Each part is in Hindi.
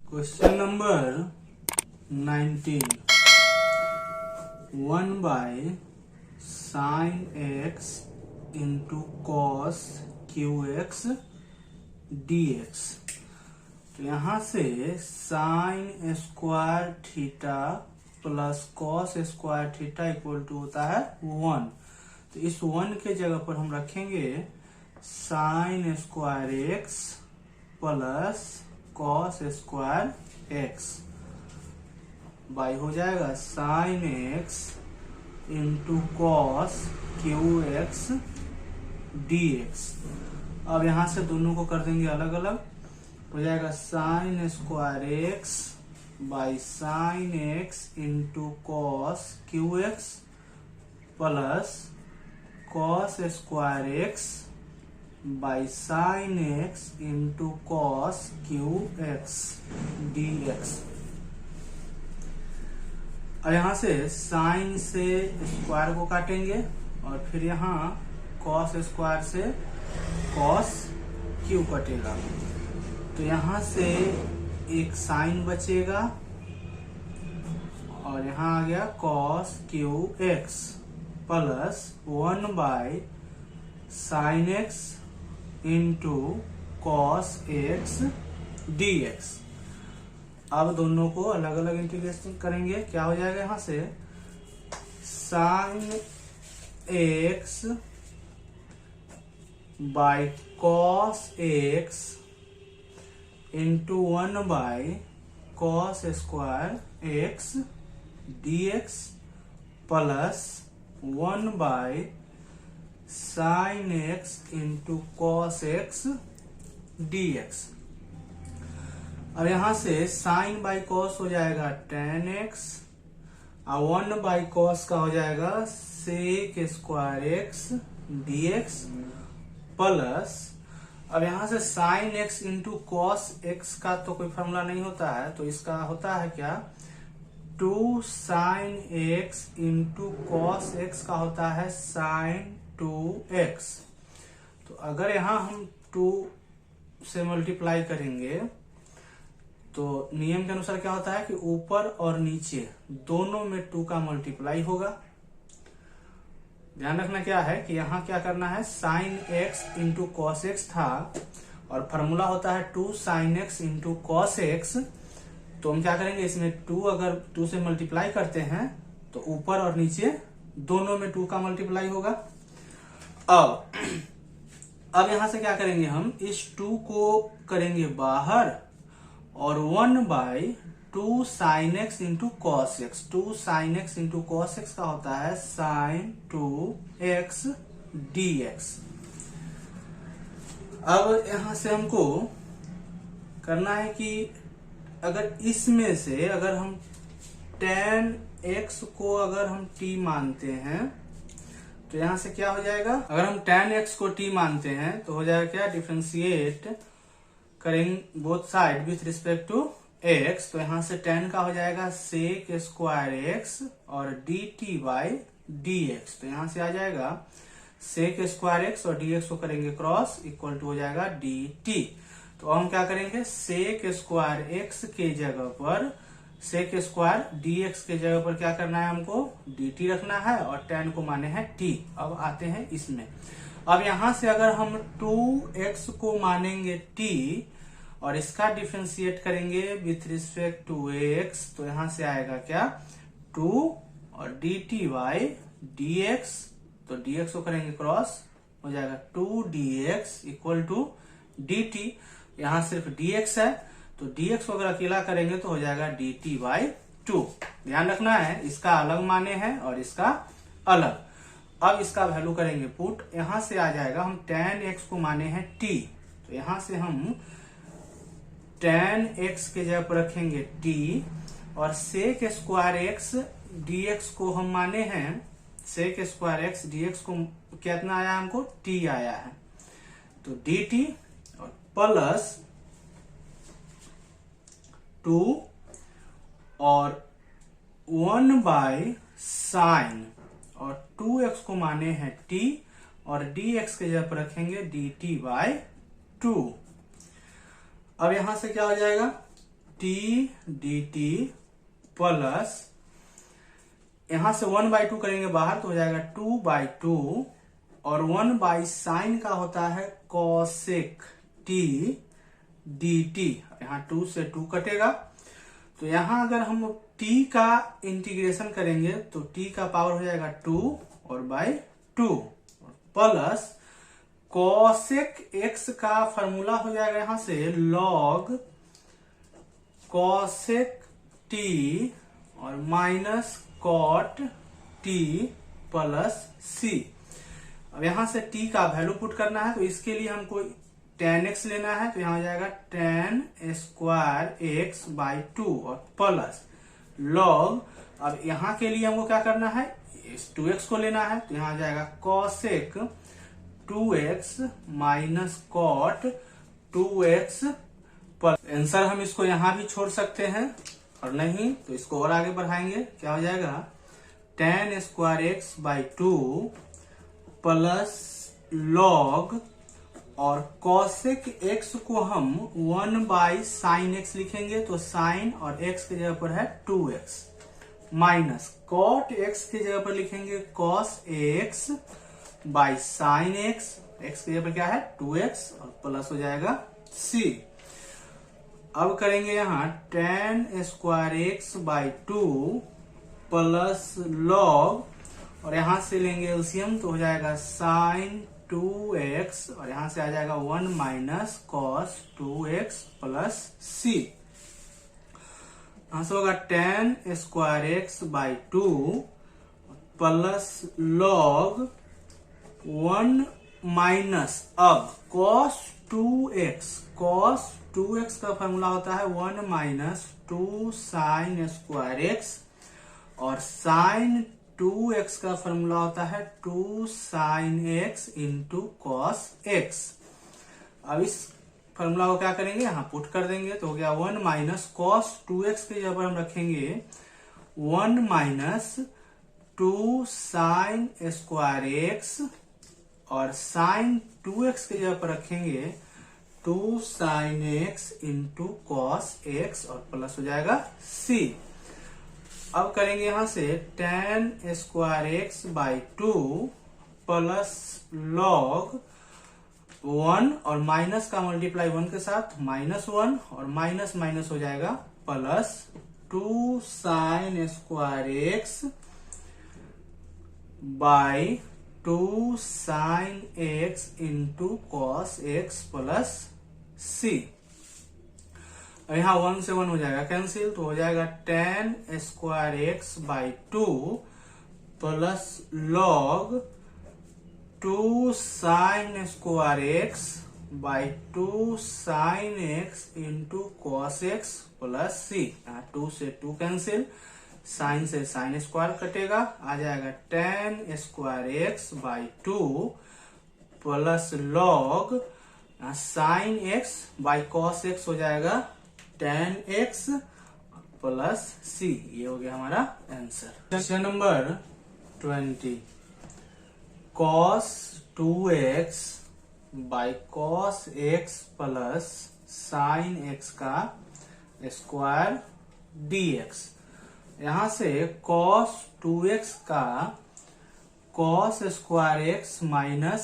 Question number 19। 1 by sine X into cos Q X D X. तो यहाँ से sine square theta plus cos square theta equal to होता है 1। तो इस 1 के जगह पर हम रखेंगे sign square x plus cos square X by हो जाएगा sine X into cos Q X D x. अब यहां से दोनों को कर देंगे अलग अलग, हो जाएगा sign square X by sign X into cos Q x plus cos square X by sign X into cos Q X D x. और यहां से साइन से स्क्वायर को काटेंगे और फिर यहाँ कॉस स्क्वायर से कॉस क्यू कटेगा। तो यहां से एक साइन बचेगा और यहाँ आ गया cos Q x plus 1 by sine X into cos x D x. अब दोनों को अलग अलग इंटीग्रेशन करेंगे, क्या हो जाएगा यहाँ से sine x bye cos x into 1 by cos square X D X plus 1 by sine X into cos x D x. अब यहां से साइन बाई कॉस हो जाएगा टेन एक्स और 1 बाई कॉस का हो जाएगा sec square X D X plus, अब यहां से sine X into cos X का तो कोई फॉर्मूला नहीं होता है, तो इसका होता है क्या 2 sign X into cos X का होता है साइन 2x। तो अगर यहां हम 2 से मल्टीप्लाई करेंगे तो नियम के अनुसार क्या होता है कि ऊपर और नीचे दोनों में 2 का मल्टीप्लाई होगा। ध्यान रखना क्या है कि यहाँ क्या करना है sign X into cos x था और फॉर्मूला होता है 2 sign X into cos x. तो हम क्या करेंगे इसमें 2 अगर 2 से मल्टीप्लाई करते हैं तो ऊपर और नीचे दोनों में 2 का मल्टीप्लाई होगा। अब यहां से क्या करेंगे हम इस 2 को करेंगे बाहर और 1 by 2 sign X into cos x. 2 sign X into cos X का होता है साइन 2x डी एक्स। अब यहां से हमको करना है कि अगर इसमें से अगर हम tan x को अगर हम t मानते हैं तो यहां से क्या हो जाएगा, अगर हम tan x को t मानते हैं तो हो जाएगा क्या डिफरेंशिएट करेंगे both side with respect to x। तो यहां से tan का हो जाएगा सेक स्क्वायर x और dt बाई dx। तो यहां से आ जाएगा सेक स्क्वायर x और dx को करेंगे क्रॉस इक्वल टू हो जाएगा dt। तो हम क्या करेंगे सेक स्क्वायर x के जगह पर सेक स्क्वायर dx के जगह पर क्या करना है हमको dt रखना है और tan को माने हैं t। अब आते हैं इसमें, अब यहां से अगर हम 2x को मानेंगे t और इसका डिफरेंशिएट करेंगे विथ रिस्पेक्ट टू x तो यहां से आएगा क्या 2 और dt बाई dx। तो dx को करेंगे क्रॉस हो जाएगा 2dx इक्वल टू dt। यहां सिर्फ dx है तो dx को अगर अकेला करेंगे तो हो जाएगा dt बाई 2। ध्यान रखना है इसका अलग माने हैं और इसका अलग। अब इसका वैल्यू करेंगे पुट, यहां से आ जाएगा हम tan x को माने हैं t। तो यहां से हम tan x के जगह पर रखेंगे t और सेक स्क्वायर x dx को हम माने हैं सेक स्क्वायर x dx को कितना आया हमको t आया है। तो dt और प्लस 2 और 1 बाय साइन और 2x को माने हैं t और dx के जगह पर रखेंगे dt बाय 2। अब यहां से क्या हो जाएगा टी डी टी प्लस यहां से 1/2 करेंगे बाहर तो हो जाएगा 2/2 और 1/sin का होता है कॉसेक टी डी टी। यहाँ 2 से 2 कटेगा तो यहाँ अगर हम t का इंटीग्रेशन करेंगे तो t का पावर हो जाएगा 2 और बाई 2 प्लस कॉसेक x का फॉर्मूला हो जाएगा यहां से लॉग कॉसेक t और minus cot t plus c। अब यहां से t का वैल्यू पुट करना है तो इसके लिए हमको tan x लेना है तो यहाँ हो जाएगा tan स्क्वायर x बाई 2 और प्लस लॉग। अब यहाँ के लिए हमको क्या करना है, इस 2x को लेना है तो यहाँ आ जाएगा cosec 2x minus cot 2x plus. Answer हम इसको यहाँ भी छोड़ सकते हैं और नहीं तो इसको और आगे बढ़ाएंगे, क्या हो जाएगा tan square x by 2 plus log और कॉसेक x को हम 1/sin x लिखेंगे तो sin और x की जगह पर है 2x माइनस कॉट x की जगह पर लिखेंगे cos x by sin x, x की जगह पर क्या है 2x और प्लस हो जाएगा c। अब करेंगे यहाँ tan square x by 2 plus log और यहां से लेंगे एलसीएम तो हो जाएगा sin 2x और यहां से आ जाएगा 1 minus cos 2x plus c। यहां से होगा tan square x by 2 plus log 1 minus अब cos 2x का फॉर्मूला होता है 1 माइनस 2 साइन स्क्वायर x और साइन 2x का फॉर्मूला होता है 2 sine x into cos x। अब इस फॉर्मूला को क्या करेंगे, यहाँ पुट कर देंगे तो हो गया 1 माइनस कॉस 2x की जगह पर हम रखेंगे 1 माइनस 2 साइन स्क्वायर x और साइन 2x की जगह पर रखेंगे 2 sine x into cos x और प्लस हो जाएगा c। अब करेंगे यहां से tan square x by 2 plus log 1 और माइनस का मल्टीप्लाई 1 के साथ -1 और माइनस माइनस हो जाएगा plus 2 sine square x by 2 sine x into cos x plus c। यहाँ 1 से 1 हो जाएगा कैंसिल तो हो जाएगा tan square x by 2 plus log 2 sine square x by 2 sine x into cos x plus c। यहाँ 2 से 2 कैंसिल, साइन से साइन स्क्वायर कटेगा, आ जाएगा tan square x by 2 plus log sine x by cos x हो जाएगा tan x प्लस c। ये हो गया हमारा answer. Question number 20 cos 2x by cos x plus sin x का स्क्वायर dx। यहां से cos 2x का cos square x minus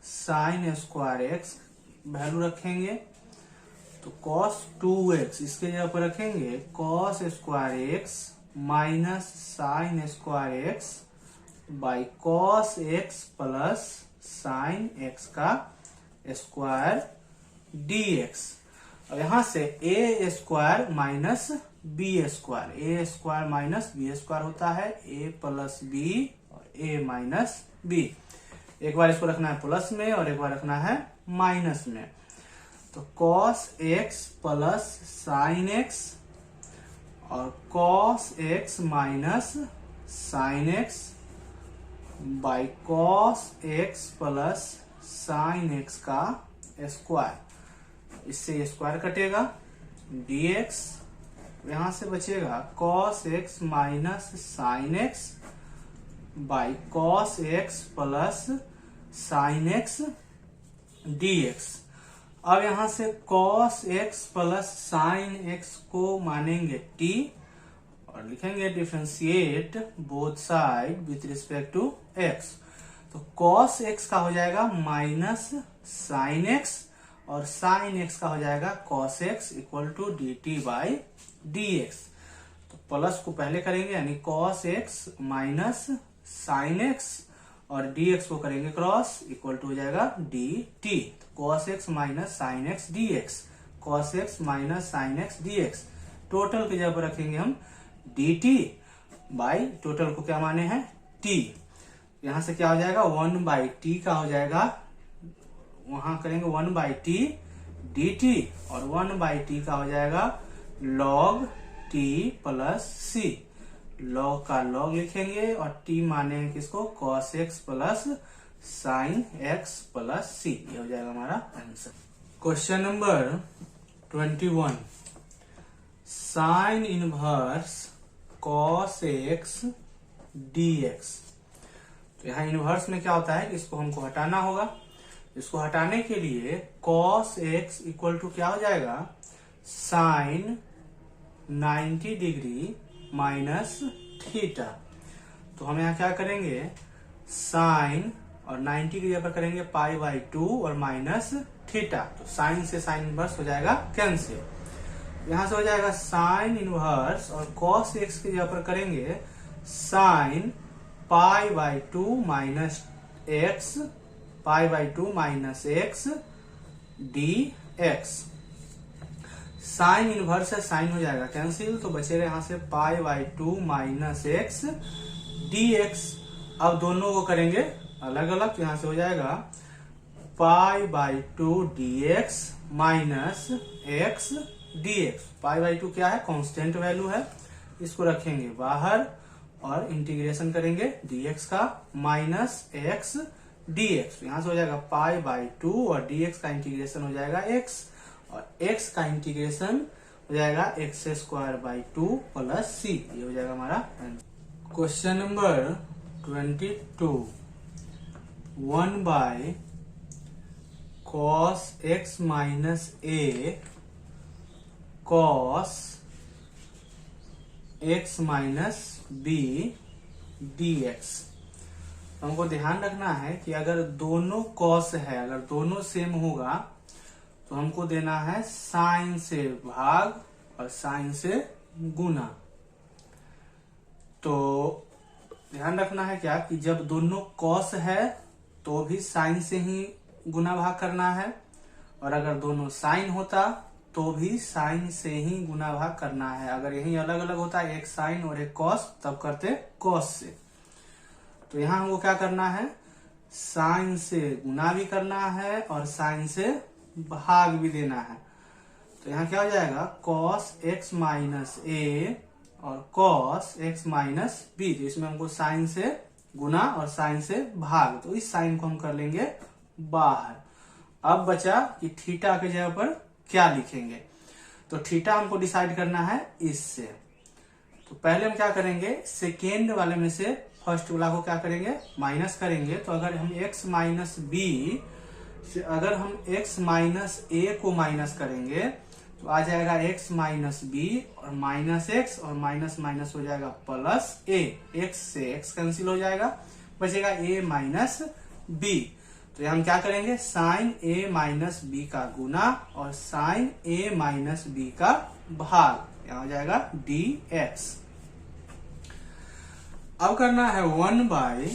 sin square x value रखेंगे तो cos 2x इसके जगह पर रखेंगे cos square x minus sign square x by cos x plus sine x का स्क्वायर dx। और यहां से a square minus b square, a square minus b square होता है a प्लस b और a माइनस b। एक बार इसको रखना है प्लस में और एक बार रखना है माइनस में तो cos x plus sine x और cos x minus sine x by cos x plus sine x का स्क्वायर। इससे ये स्क्वायर कटेगा dx, यहां से बचेगा cos x minus sine x by cos x plus sine x dx। अब यहां से cos x plus sin x को मानेंगे t और लिखेंगे differentiate both side with respect to x। तो cos x का हो जाएगा माइनस sin x और sin x का हो जाएगा cos x equal to dt by dx। तो प्लस को पहले करेंगे यानी cos x minus sin x और dx को करेंगे क्रॉस इक्वल टू हो जाएगा dt। तो cos x minus sin x dx, cos x minus sin x dx। Total की जगह पर रखेंगे हम dt बाई टोटल को क्या माने हैं t। यहां से क्या हो जाएगा 1 बाई टी का हो जाएगा, वहां करेंगे 1 बाई टी dt और 1 बाई टी का हो जाएगा log t प्लस सी। log का log लिखेंगे और t माने हैं किसको cos x plus sin x plus C. ये हो जाएगा हमारा answer. Question number 21, sine inverse cos x dx। तो यहाँ इनवर्स में क्या होता है कि इसको हमको हटाना होगा। इसको हटाने के लिए cos x इक्वल टू क्या हो जाएगा साइन 90 डिग्री माइनस थीटा। तो हम यहाँ क्या करेंगे साइन और 90 की जगह पर करेंगे पाई बाई 2 और माइनस थीटा। तो साइन से साइन इनवर्स हो जाएगा कैंसिल। यहां से हो जाएगा साइन इनवर्स और cos x की जगह पर करेंगे sine pi by 2 minus x, pi by 2 minus x D x. Sine inverse है साइन हो जाएगा कैंसिल, तो बचेगा यहां से pi by 2 minus x D x. अब दोनों को करेंगे अलग अलग, तो यहां से हो जाएगा pi by 2 D x minus x D x. Pi by 2 क्या है कांस्टेंट वैल्यू है, इसको रखेंगे बाहर और इंटीग्रेशन करेंगे dx का माइनस x dx। यहां से हो जाएगा पाई बाई 2 और dx का इंटीग्रेशन हो जाएगा x और x का इंटीग्रेशन हो जाएगा x square by 2 plus c। ये हो जाएगा हमारा answer. Question number 22, 1 by cos x minus a cos x minus b dx। हमको ध्यान रखना है कि अगर दोनों cos है, अगर दोनों सेम होगा तो हमको देना है साइन से भाग और साइन से गुना। तो ध्यान रखना है क्या कि जब दोनों cos है तो भी साइन से ही गुना भाग करना है, और अगर दोनों साइन होता तो भी साइन से ही गुना भाग करना है। अगर यही अलग अलग होता है एक साइन और एक कॉस तब करते कॉस से। तो यहाँ हमको क्या करना है साइन से गुना भी करना है और साइन से भाग भी देना है। तो यहाँ क्या हो जाएगा कॉस एक्स माइनस ए और कॉस एक्स माइनस बी। तो इसमें हमको साइन से गुना और साइन से भाग, तो इस साइन को हम कर लेंगे बाहर। अब बचा कि थीटा की जगह पर क्या लिखेंगे, तो थीटा हमको डिसाइड करना है इससे। तो पहले हम क्या करेंगे सेकेंड वाले में से फर्स्ट वाला को क्या करेंगे माइनस करेंगे। तो अगर हम x माइनस बी से अगर हम x माइनस ए को माइनस करेंगे तो आ जाएगा x माइनस बी और माइनस एक्स और माइनस माइनस हो जाएगा प्लस ए। x से x कैंसिल हो जाएगा, बचेगा a माइनस बी। तो हम क्या करेंगे साइन a माइनस बी का गुना और साइन a माइनस बी का भाग, यहां हो जाएगा dx। अब करना है 1 by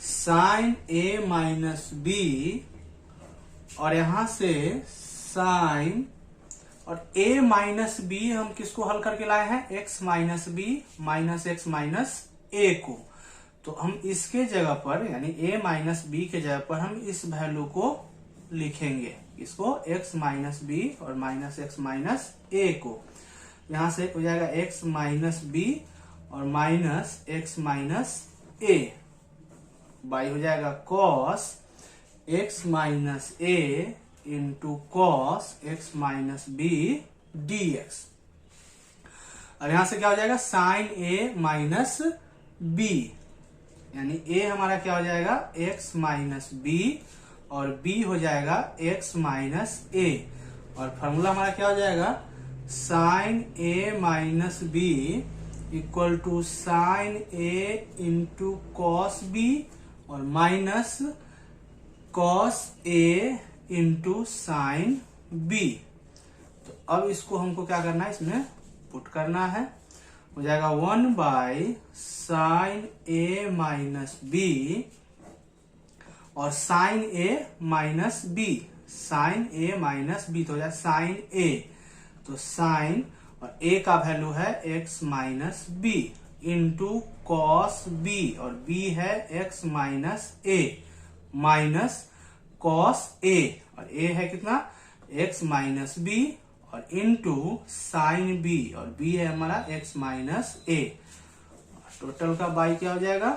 sine a minus B और यहां से साइन और a माइनस बी हम किसको हल करके लाए हैं x minus B minus X minus A को। तो हम इसके जगह पर यानी a माइनस बी के जगह पर हम इस वैल्यू को लिखेंगे, इसको x माइनस बी और माइनस एक्स माइनस ए को। यहां से हो जाएगा x माइनस बी और minus X minus A by हो जाएगा cos x minus A into cos X minus B dx। और यहां से क्या हो जाएगा साइन a माइनस बी यानी a हमारा क्या हो जाएगा x माइनस बी और b हो जाएगा x माइनस ए। और फॉर्मूला हमारा क्या हो जाएगा, sine a minus B equal to sine A into cos B और minus cos A into sine B. तो अब इसको हमको क्या करना है, इसमें पुट करना है। हो जाएगा 1 साइन ए माइनस बी और साइन ए माइनस बी, साइन ए माइनस बी तो हो जाएगा साइन ए, तो साइन और ए का वैल्यू है x minus B into cos B और b है x minus A minus cos A और a है कितना x माइनस बी और इंटू साइन बी और b है हमारा x माइनस ए। टोटल का बाई क्या हो जाएगा,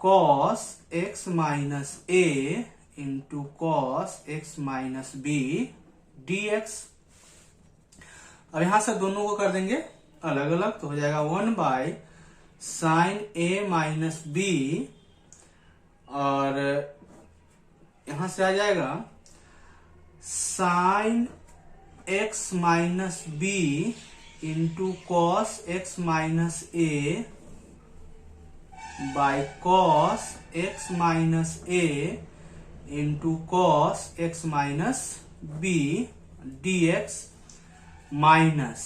cos x minus A into cos x minus B dx। अब यहां से दोनों को कर देंगे अलग अलग, तो हो जाएगा 1 साइन ए माइनस बी और यहां से आ जाएगा sine X minus B into cos X minus A by cos X minus A into cos X minus B dx minus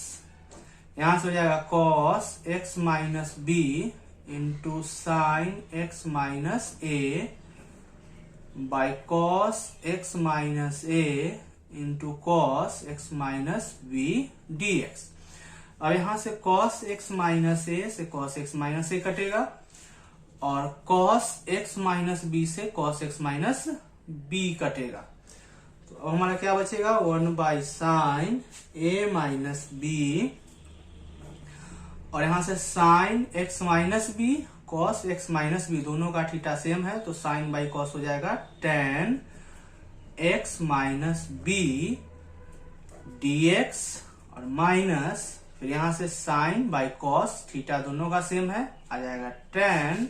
यहां से हो जाएगा cos X minus B into sine X minus A by cos X minus A into cos X minus B dx। अब यहां से कॉस एक्स माइनस ए से कॉस एक्स माइनस ए कटेगा और कॉस एक्स माइनस बी से कॉस एक्स माइनस बी कटेगा। तो अब हमारा क्या बचेगा, 1 साइन ए माइनस बी और यहां से sine X minus B cos X minus B, दोनों का थीटा सेम है तो साइन बाई कॉस हो जाएगा tan X minus B dx और माइनस फिर यहां से साइन बाई कॉस, थीटा दोनों का सेम है, आ जाएगा tan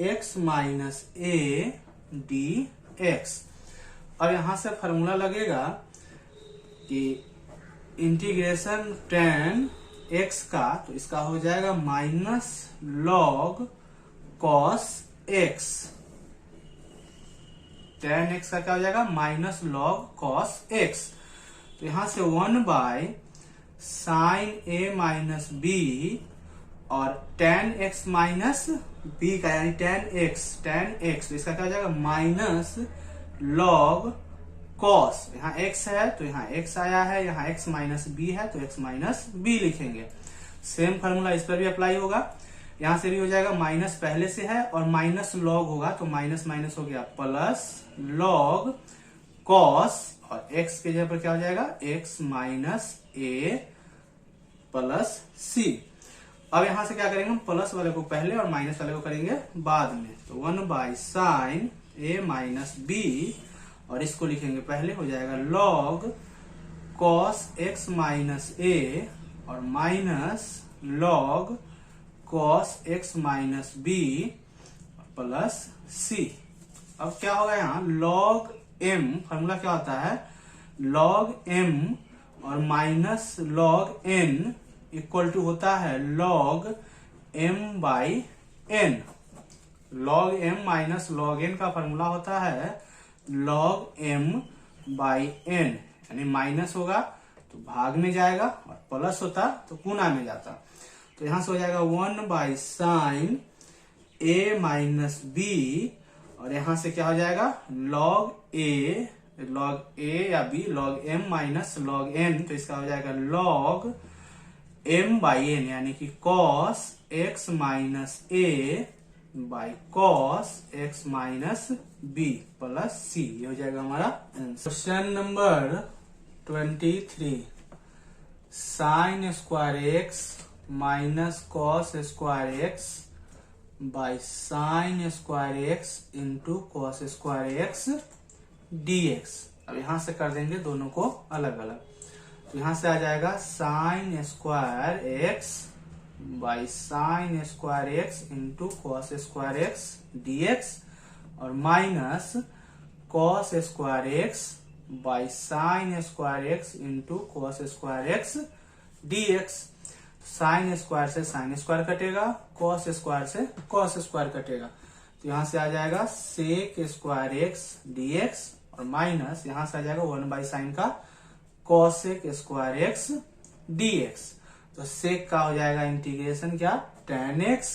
एक्स माइनस ए dx। अब यहां से फॉर्मूला लगेगा कि इंटीग्रेशन tan x का, तो इसका हो जाएगा minus log cos x। tan x का क्या हो जाएगा, माइनस लॉग कॉस x। तो यहां से 1 साइन a माइनस बी और tan x माइनस b का यानी tan x, तो इसका क्या हो जाएगा माइनस लॉग कॉस, यहाँ x है तो यहाँ x आया है, यहाँ x माइनस बी है तो x माइनस बी लिखेंगे। सेम फार्मूला इस पर भी अप्लाई होगा, यहाँ से भी हो जाएगा माइनस पहले से है और माइनस लॉग होगा तो माइनस माइनस हो गया प्लस लॉग कॉस और x के जगह पर क्या हो जाएगा x माइनस ए प्लस सी। अब यहां से क्या करेंगे हम, प्लस वाले को पहले और माइनस वाले को करेंगे बाद में। तो 1 साइन ए माइनस बी और इसको लिखेंगे पहले, हो जाएगा log cos X minus A और minus log cos X minus B plus C. अब क्या होगा यहाँ लॉग एम, फॉर्मूला क्या होता है लॉग एम और minus log N equal to होता है log M by N. Log M minus log N का फॉर्मूला होता है लॉग एम बाई एन, यानी माइनस होगा तो भाग में जाएगा और प्लस होता तो गुणा में जाता। तो यहां से हो जाएगा 1 साइन ए माइनस बी और यहां से क्या हो जाएगा लॉग ए या B log M minus log N, तो इसका हो जाएगा लॉग एम बाई एन यानी कि cos X minus A by cos X minus B plus C, ये हो जाएगा हमारा answer. Question number 23, sine square X minus cos square X by sine square X into cos square X dx। अब यहां से कर देंगे दोनों को अलग अलग, तो यहां से आ जाएगा sign square X by sine square X into cos square X dx और minus cos square X by sine square X into cos square X dx। Sine square से साइन स्क्वायर कटेगा, कॉस स्क्वायर से कॉस स्क्वायर कटेगा, तो यहां से आ जाएगा सेक स्क्वायर एक्स dx और माइनस यहां से आ जाएगा 1 बाई साइन का कॉसेक स्क्वायर एक्स dx। तो सेक का हो जाएगा इंटीग्रेशन क्या tan x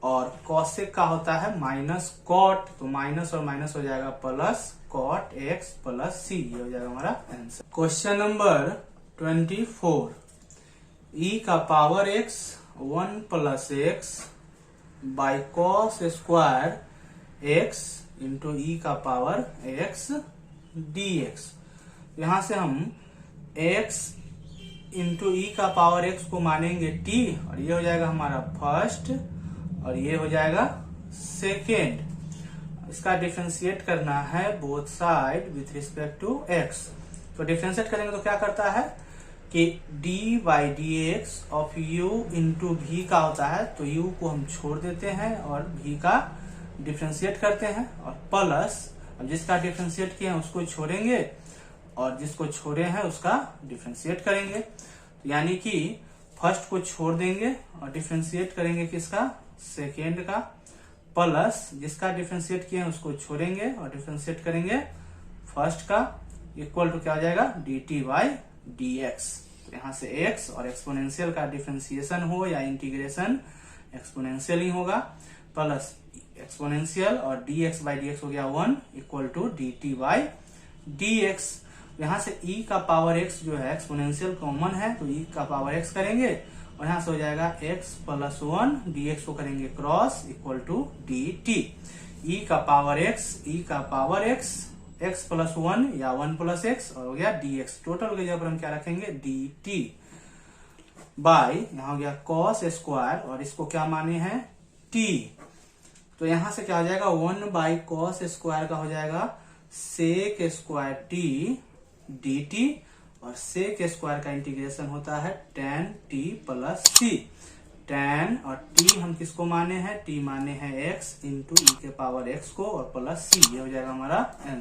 और कॉसेक का होता है माइनस कॉट, तो माइनस और माइनस हो जाएगा plus cot x plus c। ये हो जाएगा हमारा आंसर। क्वेश्चन नंबर 24, e का power x 1 plus x by cos square x into e का पावर x dx। यहां से हम x इंटू ई का पावर x को मानेंगे t और ये हो जाएगा हमारा फर्स्ट और ये हो जाएगा सेकेंड। इसका डिफरेंशिएट करना है both side with respect to x। तो डिफरेंशिएट करेंगे तो क्या करता है कि d by D X of u into v का होता है, तो u को हम छोड़ देते हैं और v का डिफरेंशिएट करते हैं और प्लस अब जिसका डिफरेंशिएट किए हैं उसको छोड़ेंगे और जिसको छोड़े हैं उसका डिफरेंशिएट करेंगे। तो यानी कि फर्स्ट को छोड़ देंगे और डिफरेंशिएट करेंगे किसका सेकेंड का, प्लस जिसका डिफरेंशिएट किए हैं उसको छोड़ेंगे और डिफरेंशिएट करेंगे फर्स्ट का, इक्वल टू क्या हो जाएगा dt बाई dx। यहाँ से x और एक्सपोनेंशियल का डिफरेंशिएशन हो या इंटीग्रेशन एक्सपोनेंशियल ही होगा, प्लस एक्सपोनेंशियल और dx बाई dx हो गया 1 equal to dt by dx। यहाँ से e का पावर x जो है एक्सपोनेंशियल कॉमन है तो e का पावर x करेंगे और यहाँ से हो जाएगा x प्लस 1 dx को करेंगे cross equal to dt। e का पावर x x प्लस 1 या 1 प्लस x और हो गया dx। टोटल की जगह पर हम क्या रखेंगे dt बाई यहाँ हो गया कॉस स्क्वायर और इसको क्या माने हैं t। तो यहां से क्या हो जाएगा 1 बाई कॉस स्क्वायर का हो जाएगा सेक स्क्वायर t dt और सेक स्क्वायर का इंटीग्रेशन होता है tan t plus c। tan और t हम किसको माने हैं, t माने हैं x इंटू ई के पावर x को और प्लस c। ये हो जाएगा हमारा आंसर।